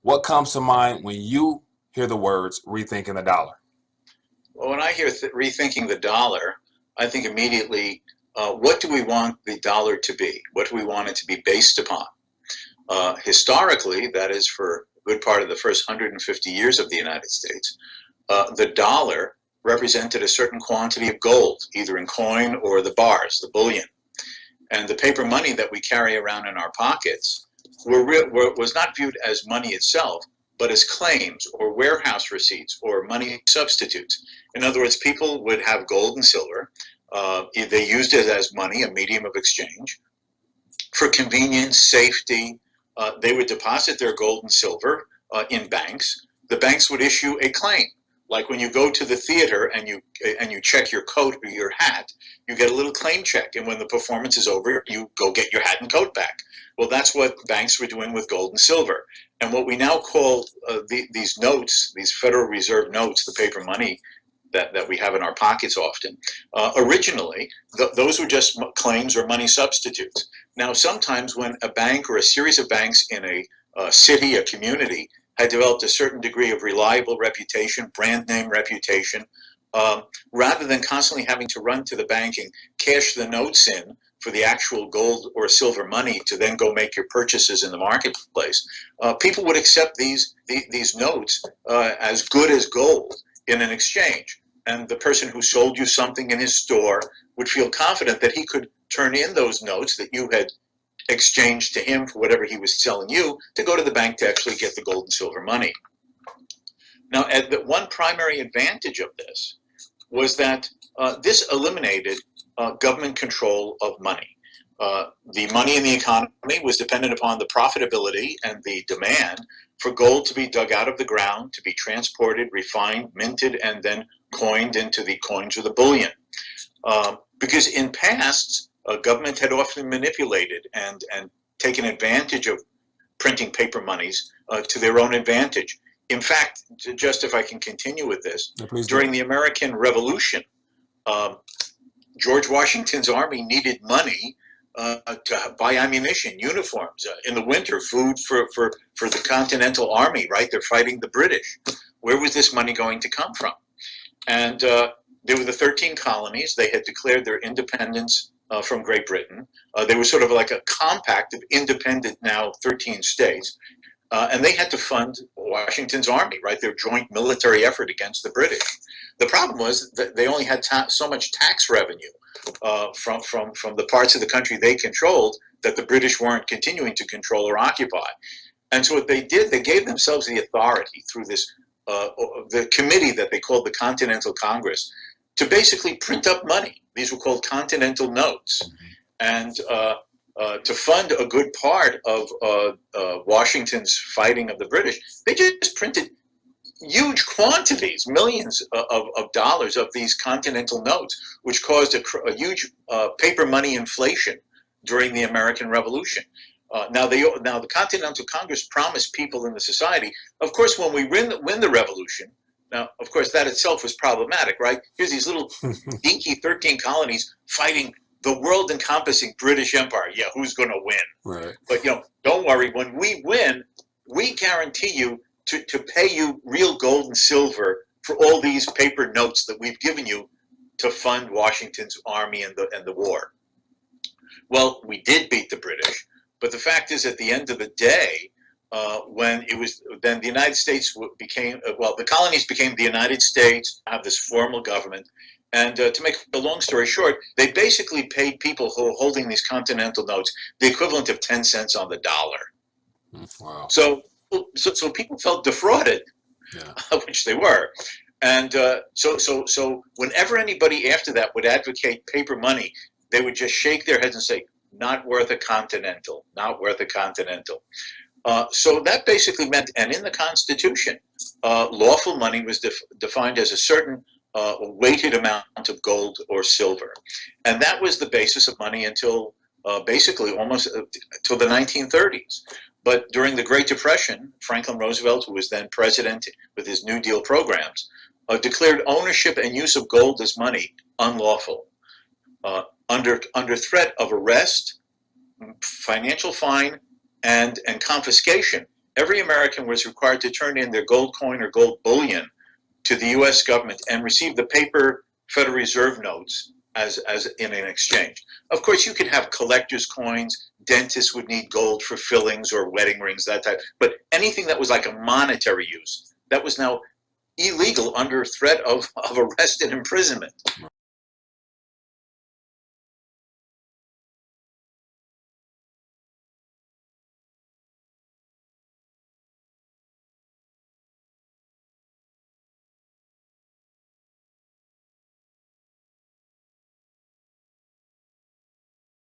What comes to mind when you hear the words rethinking the dollar? Well, when I hear rethinking the dollar, I think immediately, what do we want the dollar to be? What do we want it to be based upon? Historically, that is for a good part of the first 150 years of the United States, the dollar represented a certain quantity of gold, either in coin or the bars, the bullion. And the paper money that we carry around in our pockets was not viewed as money itself, but as claims or warehouse receipts or money substitutes. In other words, people would have gold and silver. They used it as money, a medium of exchange. For convenience, safety, they would deposit their gold and silver in banks. The banks would issue a claim. Like when you go to the theater and you check your coat or your hat, you get a little claim check. And when the performance is over, you go get your hat and coat back. Well, that's what banks were doing with gold and silver. And what we now call these notes, these Federal Reserve notes, the paper money that we have in our pockets often, originally, those were just claims or money substitutes. Now, sometimes when a bank or a series of banks in a city, a community, had developed a certain degree of reliable reputation, brand name reputation, rather than constantly having to run to the bank and cash the notes in for the actual gold or silver money to then go make your purchases in the marketplace, people would accept these notes as good as gold in an exchange. And the person who sold you something in his store would feel confident that he could turn in those notes that you had exchanged to him for whatever he was selling you to go to the bank to actually get the gold and silver money. Now, one primary advantage of this was that this eliminated government control of money. The money in the economy was dependent upon the profitability and the demand for gold to be dug out of the ground, to be transported, refined, minted, and then coined into the coins or the bullion. Because in past, government had often manipulated and taken advantage of printing paper monies to their own advantage. In fact, just if I can continue with this, during the American Revolution, George Washington's army needed money to buy ammunition, uniforms, in the winter, food for the Continental Army, right? They're fighting the British. Where was this money going to come from? And there were the 13 colonies. They had declared their independence from Great Britain. They were sort of like a compact of independent, now 13 states. And they had to fund Washington's army, right? Their joint military effort against the British. The problem was that they only had so much tax revenue from the parts of the country they controlled that the British weren't continuing to control or occupy. And so what they did, they gave themselves the authority through this the committee that they called the Continental Congress to basically print up money. These were called Continental Notes. And to fund a good part of Washington's fighting of the British, they just printed huge quantities, millions of dollars of these Continental Notes, which caused a huge paper money inflation during the American Revolution. Now the Continental Congress promised people in the society, of course, when we win the revolution, now, of course, that itself was problematic, right? Here's these little dinky 13 colonies fighting the world-encompassing British Empire. Yeah, who's going to win? Right. But, don't worry. When we win, we guarantee you to pay you real gold and silver for all these paper notes that we've given you to fund Washington's army and the war. Well, we did beat the British, but the fact is, at the end of the day, then the United States became, the colonies became the United States, have this formal government. And to make a long story short, they basically paid people who were holding these Continental Notes the equivalent of 10 cents on the dollar. Wow. So people felt defrauded, Yeah. which they were. And so whenever anybody after that would advocate paper money, they would just shake their heads and say, not worth a Continental, not worth a Continental. So that basically meant, and in the Constitution, lawful money was defined as a certain weighted amount of gold or silver. And that was the basis of money until basically almost till the 1930s. But during the Great Depression, Franklin Roosevelt, who was then president with his New Deal programs, declared ownership and use of gold as money unlawful, under threat of arrest, financial fine, and confiscation every American was required to turn in their gold coin or gold bullion to the U.S. government and receive the paper Federal Reserve notes as in an exchange. Of course, you could have collector's coins. Dentists would need gold for fillings or wedding rings, that type. But anything that was like a monetary use, that was now illegal under threat of arrest and imprisonment.